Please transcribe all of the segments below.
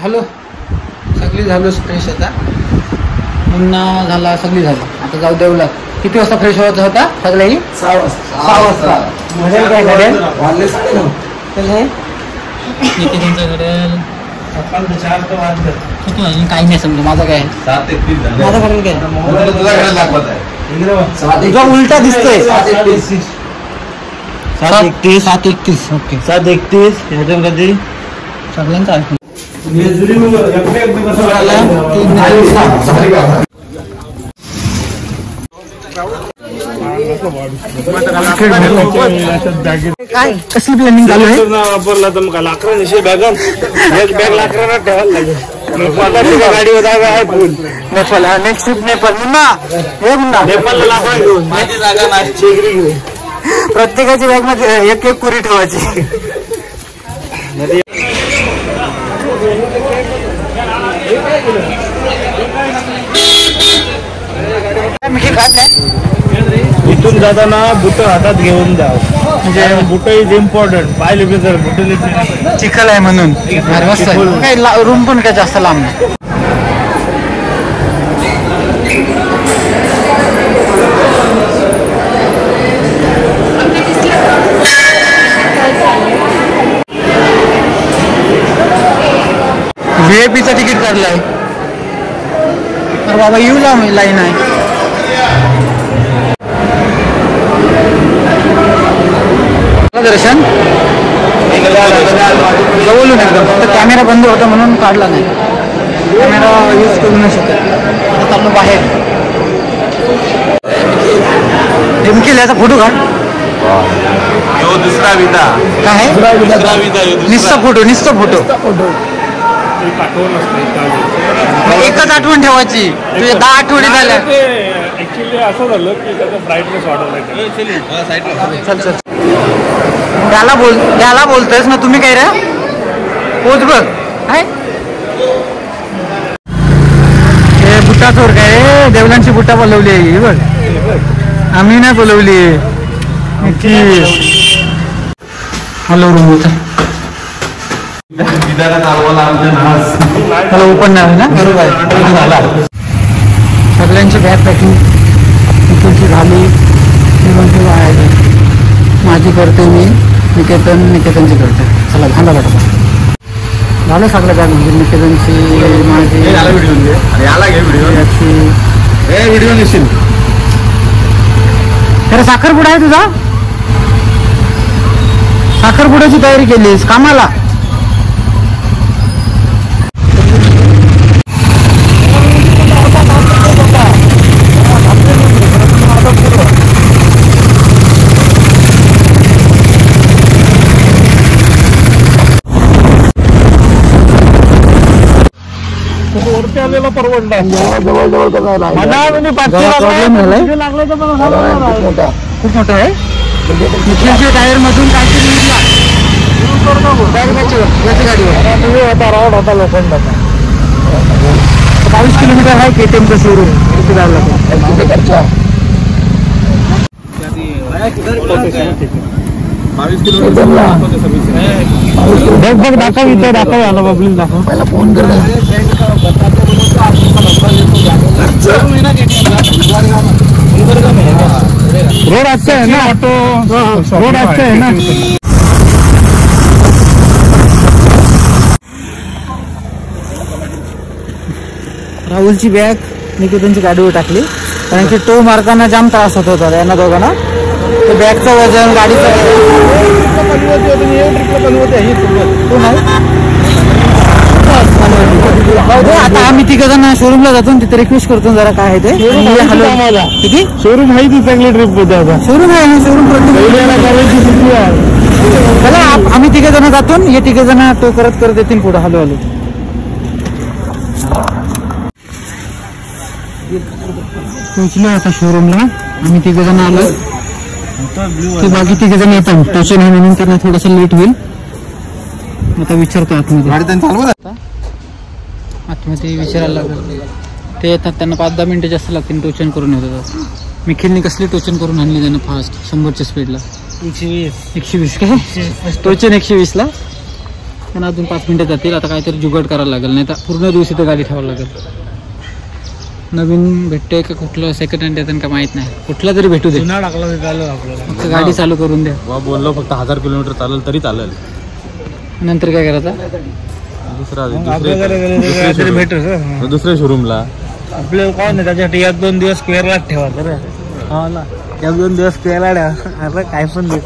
झालो सगळी झालो फ्रेश आता पुन्हा झाला सगळी झालं आता जाऊ देवला किती वाजता फ्रेश व्हायचा होता सगळ्याही 6 वाजता घडेल काय घडेल निकेतनचं घडेल काही नाही समजा माझं काय माझं घडेल काय तुझा उलटा दिसतोय 7:31 ओके 7:31 ह्याच्यामध्ये सगळ्यांचं ऐकून काय कसली प्लॅनिंग चालू आहे वापरला तर मग लाकडाने बॅगन एक बॅग लाकडाला ठेवायला लागेल गाडी होता आहे फुल नेपाळ नेक्स्ट ट्रिप नेपाळ पुन्हा हे पुन्हा नेपाळला लाकड घेऊन माझी जागा नाही शेगरी घेऊन प्रत्येकाच्या बॅग मध्ये एक एक पुरी ठेवायची इथून जाताना बुट हातात घेऊन जा म्हणजे बुट इज इम्पॉर्टंट पाहिले जर बुट चिखल आहे म्हणून काही रूम पण काय जास्त लांब नाही VIP चा तिकीट काढलाय तर बाबा येऊ लाईन आहे दर्शन जवळून एकदम फक्त कॅमेरा बंद होता म्हणून काढला नाही कॅमेरा यूज करू नाही शकत आता चाललो बाहेर नेमकी याचा फोटो काढ दुसरा विधा काय निस्ता फोटो एकच आठवण ठेवायची तुझे 10 आठवडे झाल्या ऍक्च्युली असं झालं की त्याचा ब्राईटनेस वाढवलाय चल त्याला बोलतोयस ना तुम्ही काय रे पोच बघ काय हे बुट्टा चोर काय देवलांची बुट्टा बोलवली आहे बघ आम्ही नाही बोलवली हॅलो रूम होता मला ओपन नाही ना बरोबर सगळ्यांची बॅग पॅकिंग तिकडची झाली माझी करते मी निकेतनची करते चला भांडा वाटत झालं सगळं बॅग म्हणजे निकेतनची माझी व्हिडिओ दिसेल खरं साखरपुडा आहे तुझा साखरपुड्याची तयारी केलीस कामाला आलेला परवडला खूप मोठा आहे निखिलच्या टायर मधून काहीतरी गाडीवर होता लोखंडाचा 22 किलोमीटर आहे KTMचं शोरूम तिथे जायला बघ दाखव इथं दाखव आला बाबलीन दाखव पहिला फोन कर रोड अच्छा है ना ऑटो रोड अच्छा है ना राहुलची बॅग निकेतनची गाडीवर टाकली कारण की टो मारताना जाम त्रास होत होता यांना दोघांना ते बॅगचं वजन गाडीचं आता आम्ही तिघ जण शोरूमला जातो तिथे रिक्वेस्ट करतो जरा काय आहे ते किती शोरूम माहिती चांगली ट्रिप होते आता शोरूम आहे ना शोरूम चला आम्ही तिघ जण जातो हे तिघ जण तो करत येतील पुढे हॅलो पोहोचलो आता शोरूमला आम्ही तिघ जण आलो ते बाकी तिघ जण येतात टोचन आहे म्हणून त्यांना थोडस लेट होईल आता विचारतो आतमध्ये विचारायला लागेल ते येतात त्यांना 5-10 मिनिटं जास्त लागतील टोचन करून येतात निखिलने कसली टोचन करून आणली त्यांना फास्ट 100च्या स्पीडला 120 काय टोचन 120 ला पण अजून 5 मिनिटं जातील. आता काहीतरी जुगाड करायला लागेल, नाही तर पूर्ण दिवस इथं गाडी ठेवावं लागेल. नवीन भेटते का कुठलं सेकंड हँड येतं का माहित नाही, कुठला तरी भेटू दे. फक्त गाडी चालू करून द्या. बोललो फक्त 1000 किलोमीटर चालेल तरी चालेल. नंतर काय करायचं, दुसऱ्या शोरूमला आपल्याला काय नाही. त्याच्यासाठी 1-2 दिवस केरळात ठेवा तर हा ना, 1-2 दिवस केरळा अरे काय पण नाही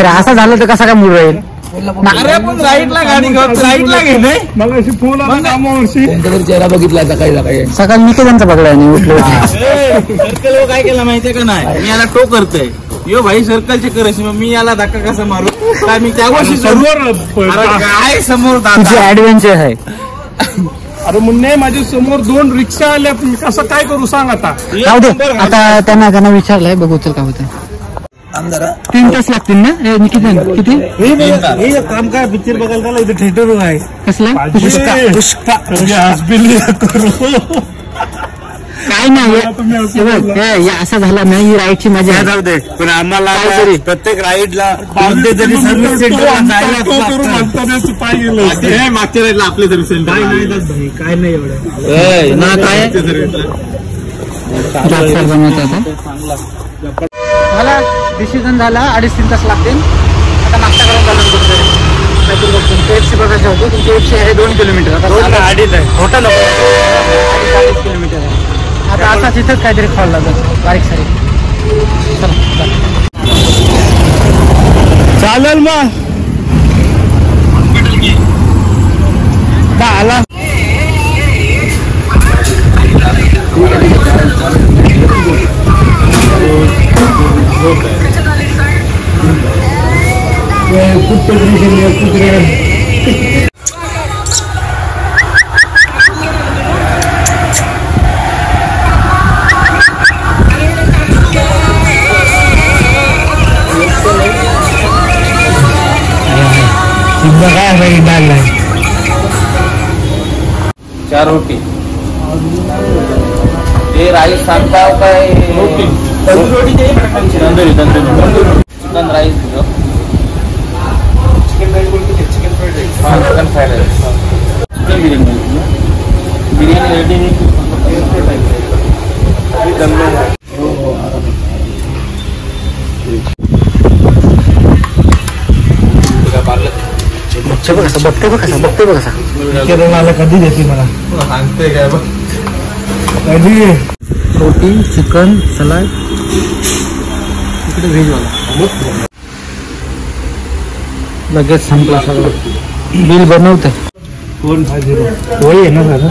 रे. असं झालं तर कसा काय मूड राहील. राईटला गाडी राईटला घेणे मग अशी फुल चेहरा बघितला सकाळी मी त्यांचा बघला नाही उठलो. सर्कल काय केलं माहितीये का नाही, मी याला टो करतोय. यो भाई सर्कलचे करायचे, मग मी याला धक्का कसा मारू. काय मी त्या गोष्टी काय समोर ऍडव्हेंचर आहे. अरे मुन्ने माझ्या समोर 2 रिक्षा आल्या, कसं काय करू सांग. आता जाऊ दे. आता त्यांना विचारलंय, बघू तर काय होतं. 3 तास लागतील ना. किती काम काय पिक्चर बघायला त्याला इथे थिएटर आहे. कसला पुष्पा काय नाही. असं झाला नाही, ही राईडची मजा जाऊ दे. पण आम्हाला प्रत्येक राईडला सर्व्हिस सेंटर मागच्या राईडला आपले सर्व्हिस सेंटर काय नाही एवढं ना. काय मला डिसिजन झाला 2.5-3 तास लागतील. आता नाश्ता करून चालू करतोय. KFC बघायचं होतं. तुमची KFC आहे 2 किलोमीटर. आता 2.5 आहे. होतं नको 2.5 किलोमीटर आहे. आता आता तिथंच काहीतरी खावं लागेल बारीक सारी. चालेल मग आला. चार रोटी ते राईस सांगता काय रोटी ते tandoori chicken rice chicken fried rice chicken biryani ready बघते बघ कसा कधी देते मला सांगते काय बघ. कधी रोटी चिकन सलाड इकडे व्हेजवाला लगेच संपला सगळं. बिल बनवते कोण 50 होळी आहे ना दादा.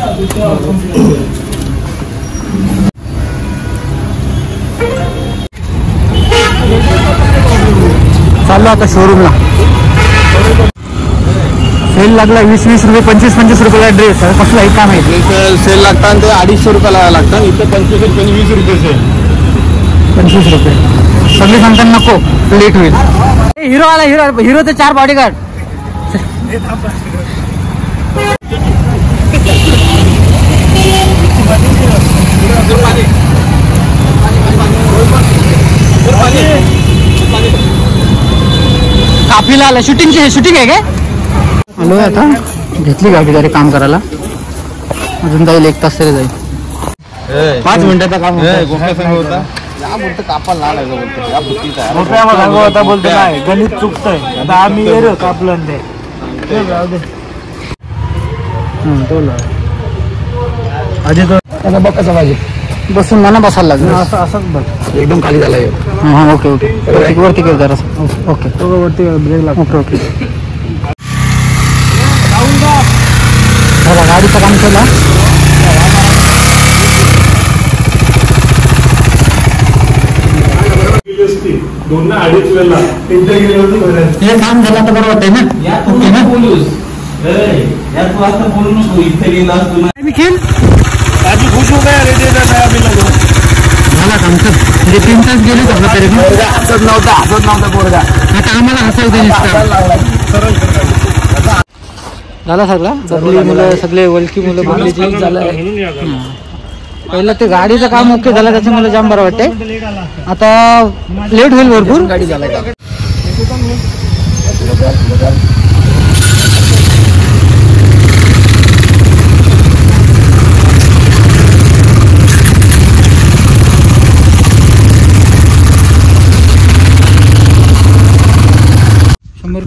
चाललो आता शोरूमला. सेल लागला 20-20 रुपये 25-25 रुपयाला ड्रेस. कसला हे काम आहे. सेल लागतात ते 250 रुपयाला लागतात. इथं 25 रुपये 20 रुपये सेल. 25 रुपये सगळे सांगतात नको लेट होईल. हिरो आला. हिरो ते 4 बॉडीगार्ड. काफीला आला. शूटिंग आहे काय. आलोय आता. घेतली गाडी तरी काम करायला. अजून जाईल 1 तास तरी जाईल. 5 मिनिटाचा काम होता. कापायला होता बोलतो नाही गणित चुकतंय. आता आम्ही येलो कापलं ते अजय तो बघ कसं पाहिजे. बसून मला बसायला लागेल. असंच बघ एकदम खाली झाला. हां ओके वरती कर जरा. ओके वरती ब्रेक लागतो. ओके गाडीचं काम केलं. हे काम झालं तर बरोबर आहे ना. ओके ना खेळ खुश हो गया रेडी झाला काम कर. म्हणजे 3 तास गेले आपलं तरी हसत नव्हता पोरगा. आता आम्हाला हसायचं झाला सगळा बबली मुलं सगळे वलकी मुलं बबलीची पहिलं ते गाडीचं काम ओके झालं त्याच्यामुळे जाम बरं वाटतंय. आता लेट होईल भरपूर गाडी झालाय का.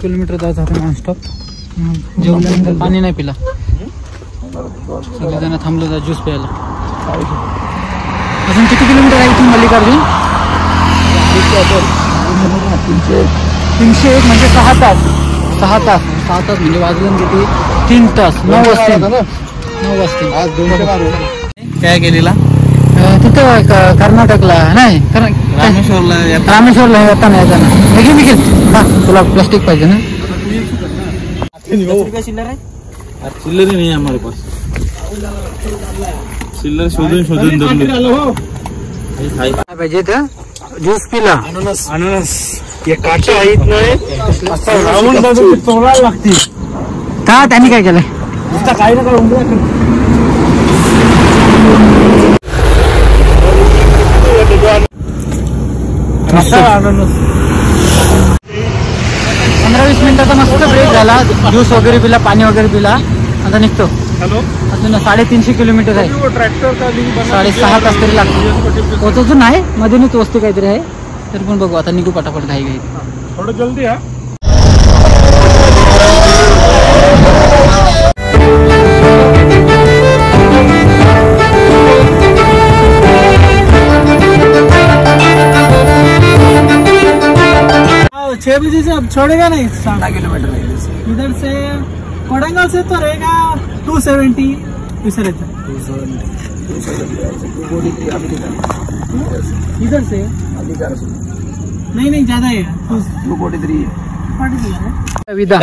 किलोमीटर जायचं होतं नॉनस्टॉप. जेवल्यानंतर पाणी नाही पिला. सगळेजण थांबलो होता ज्यूस प्यायला. अजून किती किलोमीटर आहे इथून मल्लिकार्जुन? 301 म्हणजे 6 तास. 6 तास म्हणजे वाजलं किती 3 तास. 9 वाजता काय केलेला तिथं कर्नाटकला नाही रामेश्वरला येताना तुला प्लास्टिक पाहिजे ना. चिल्लर नाही हमारे पास. चिल्लर शोधून पाहिजे तर ज्यूस पिला. अननस हे काटे आहेत नाही तोडायला लागतील. का त्यांनी काय केलंय? काही ना काय अननस 15-20 मिनिटाचा मस्त ब्रेक झाला. ज्यूस वगैरे पिला, पाणी वगैरे पिला. आता निघतो. अजून 350 किलोमीटर आहे. 6.5 तास तरी लागतो. पोहोचतो नाही मधूनच वस्तू काहीतरी आहे तर पण बघू. आता निघू पटापट घाई घाई. थोडं जल्दी हा. छह बजे से अब छोड़ेगा नहीं. 7 किलोमीटर इधर से कोडंगल से तो रहेगा 270. इसे रहता है इधर से नहीं ज्यादा है 243 विदा.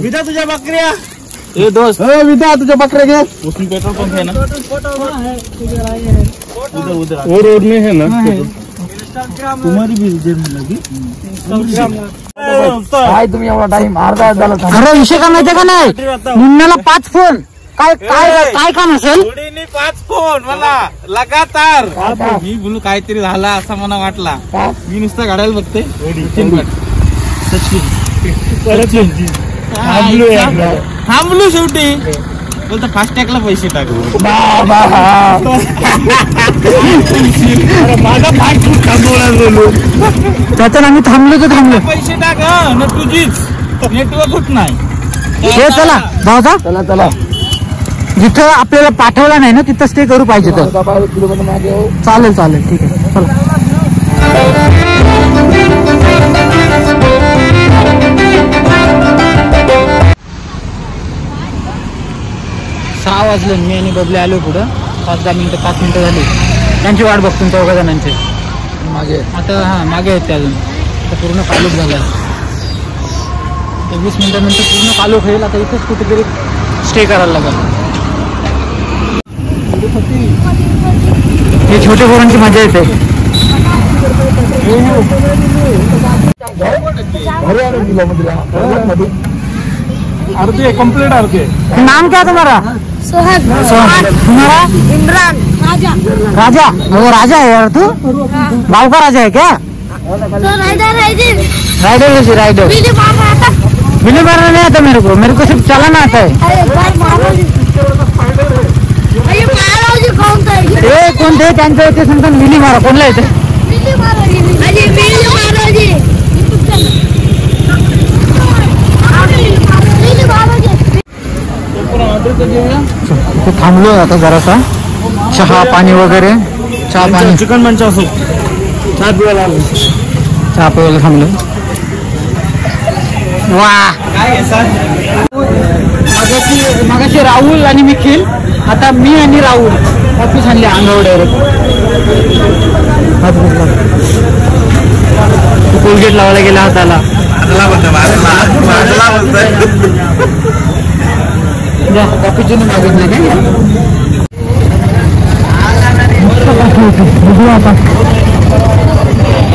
विदा तुझ्या बकऱ्या. दोस्त विदा तुझ्या बकऱ्या घे. उसमें पेट्रोल पंप है ना. वो रोड में है ना. तुम्हारी भी जेब में लगी. काय तुम्ही एवढा टाइम अर्धा झाला. अरे विषय काय माहितीये का नाही. मुन्नाला 5 फोन. काय काम असेल. 5 फोन मला लगातार. मी बोलू काहीतरी झाला असा मला वाटला. मी नुसतं गाड्याला बघते. थांबलो शेवटी. बोलतो फास्टॅगला पैसे टाकू. त्याच्यानं आम्ही थांबलो पैसे टाक ना तुझीच. नेटवर्क होत नाही. हे चला भाऊ चला जिथं आपल्याला पाठवला नाही ना तिथं स्टे करू पाहिजे तर चालेल ठीक आहे चला. 6 वाजले. मी आणि बबले आलो पुढं. 5 मिनिटं झाली. त्यांची वाट बघतो 4 जणांची मागे. आता मागे आहेत ते अजून. आता पूर्ण कालोख झाला. 20 मिनिटानंतर पूर्ण कालोख होईल. आता इथंच कुठेतरी स्टे करायला लागेल. हे छोटे पोरांची मजा येते. अर्धे कंप्लीट अर्धे. नाम क्या तुम्हारा? सोहन. तुम्हारा? इमरान. राजा. वो राजा है यार. तू गाँव का राजा है क्या? राइडर बिल्ली मारना नहीं आता मेरे को सिर्फ चलाना आता है. कोणते त्यांचं येते सांगता विली मारा. कोणला येते? थांबलो आता जरासा. चहा पाणी वगैरे. चहा पाणी चिकन मंचा सूप चहा पिवायला थांबलो. वा मगाशी राहुल आणि निखिल. आता मी आणि राहुल ऑफिस आणले अंगावर डायरेक्ट. कोलगेट लावायला गेला हाताला. कॉफीची मागितलं काय.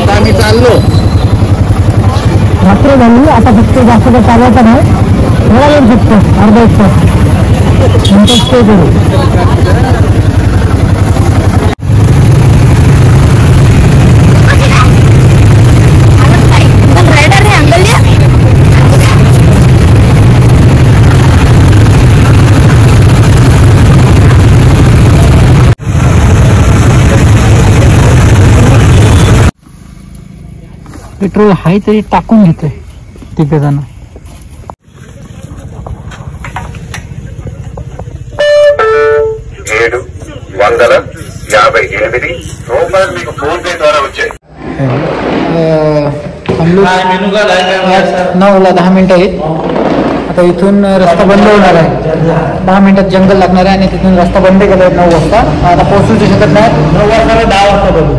आता आम्ही चाललो. रात्र झाली आता फक्त जास्त काही चालवायचं नाही थोडा वेळ फक्त अर्धा एक तास नंतर स्टे करू पेट्रोल हाय तरी टाकून घेतोय तिघ जण 758 రూపాయలు మీకు ఫోన్ పే ద్వారా వచ్చాయి. नऊला 10 मिनिटं आहेत. आता इथून रस्ता बंद होणार आहे 10 मिनिटात जंगल लागणार आहे आणि तिथून रस्ता बंद केला आहे 9 वाजता. आता पोहोचू शकत नाही 9 वाजता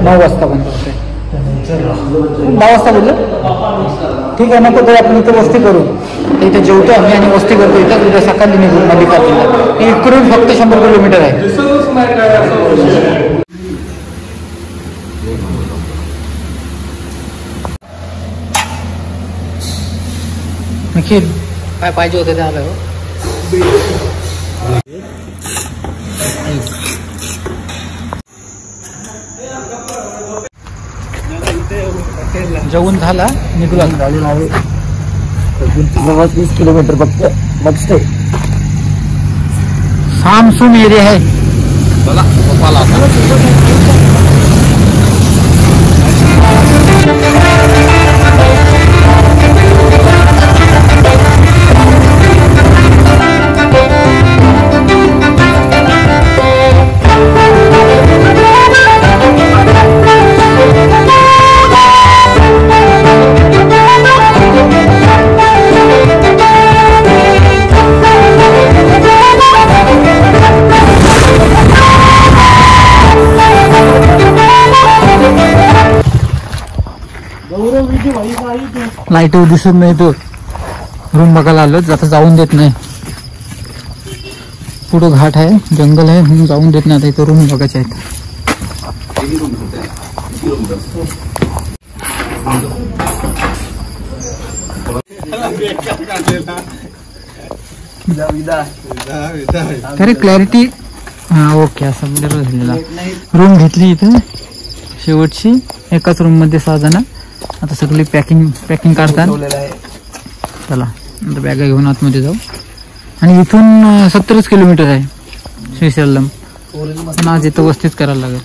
10 वाजता बंद होते 10 वाजता बोललं ठीक आहे नको तरी आपण इथे वस्ती करू तर इथे जेवतो आम्ही आणि वस्ती करतो इथं उद्या सकाळी निघू मल्लिकार्जुनला. इकडून फक्त 100 किलोमीटर आहे. निखिल काय पाहिजे होते ते आलं जेवण झाला निघूला 20 किलोमीटर फक्त मग स्टे सामसूम एरिया आहे. चला लाईट दिसत नाही तो रूम बघायला आलो आता जाऊन देत नाही पुढं घाट आहे जंगल आहे म्हणून जाऊन देत नाही. आता इथं रूम बघायचे आहेत. अरे क्लॅरिटी हा ओके असं बरोबर झालेला. रूम घेतली इथं शेवटची एकाच रूम मध्ये 6 जण. आता सगळी पॅकिंग काढतात. चला आता बॅगा घेऊन आतमध्ये जाऊ आणि इथून 70 किलोमीटर आहे श्रीशैलम. आज इथं वस्तीच करायला लागेल.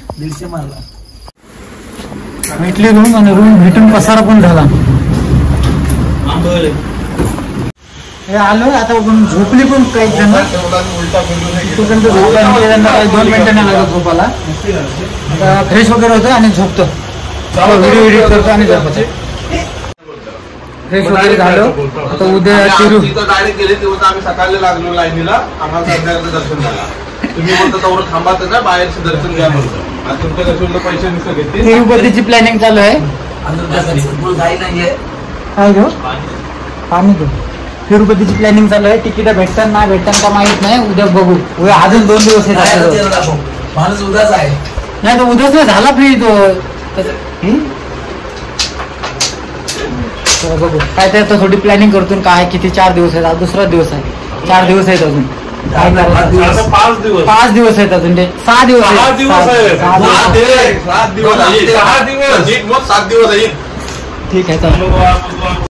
भेटली रूम आणि रूम भेटून पसारा पण झाला. हे आलो आता झोपली पण काही जण तोपर्यंत झोपला 2 मिनिटं नाही लागत झोपाला. आता फ्रेश वगैरे होतं आणि झोपतो व्हिडिओ एडिट करतो आणि झोपतो. फ्रेश वगैरे झालं आता उद्या तिरू डायरेक्ट गेले तेव्हा आम्ही सकाळी लागलो लाईनीला आम्हाला संध्याकाळचं दर्शन झाला. तुम्ही बोलता तेवढं थांबाच ना बाहेरचं दर्शन घ्या म्हणतो. आज तुमच्या दर्शनला पैसे नुसतं घेते. तिरुपतीची प्लॅनिंग चालू आहे. काय घेऊ पाणी घेऊ. तिरुपतीची प्लॅनिंग चालू आहे. तिकीट भेटतात ना भेटतात का माहित नाही. उद्या बघू अजून 2 दिवस माणूस उद्याच आहे नाही तर उद्याच झाला फ्री तो बघू काय ते आता थोडी प्लॅनिंग करतो काय किती 4 दिवस आहेत. आज दुसरा दिवस आहे 4 दिवस आहेत अजून काय करायचं 5 दिवस आहेत अजून ते 6 दिवस 7 दिवस ठीक आहे चला